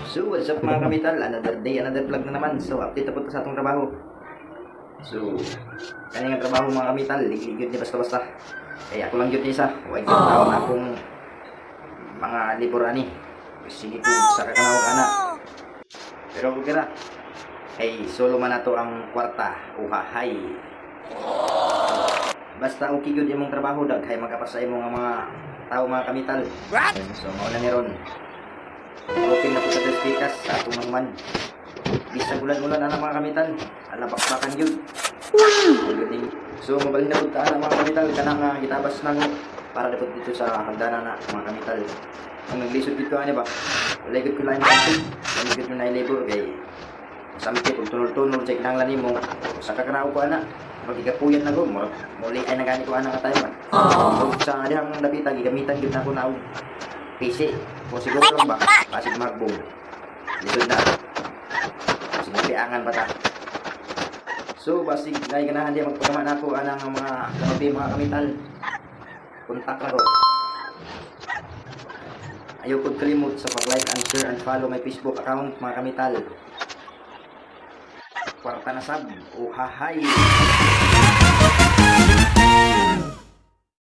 So, what's up mga kamital? Another day, another vlog na naman. So, update na po sa atong trabaho. So, kaning trabaho mga kamital, ligid ni basta-basta. Eh, ako lang yun isa. Huwag yung tao na akong mga libor ani. Sige po sa kakanaw ka na. Pero kung kira, ay solo man na to ang kwarta. Uhahay. Basta okay yun yung mong trabaho, daghay magkapasay mo nga mga tao mga kamital. So, mauna ni Ron. Open na po sa despikas sa atong naman. Bisag ulan-ulan na mga kamital. Alabak-bakan yun. So mabalhin na po taan mga kamital. Kanang gitabas na para dapat dito sa hagdanan na mga kamital. Ang naglisod dito ano ba? Legod ko lang yung legod ko na labor kay sampai kung tunol-tunol check nang lani mo sa kakanao ko ana. Magigapuyat na ko. Muli ay nagani ko ana ka tayo man. Sa adihang dapita gigamitan gyud na ko na PC. Kung siguro lang ba, pasig magbong. Lisod na. Pasig piangan pa ta. So, basig na ganahan di magpagaman ako anang mga kanabi, mga kamital. Kontak na ko. Ayaw ko kalimut sa pag-like and share and follow my Facebook account, mga kamital. Kwarta na sab. Uhahay.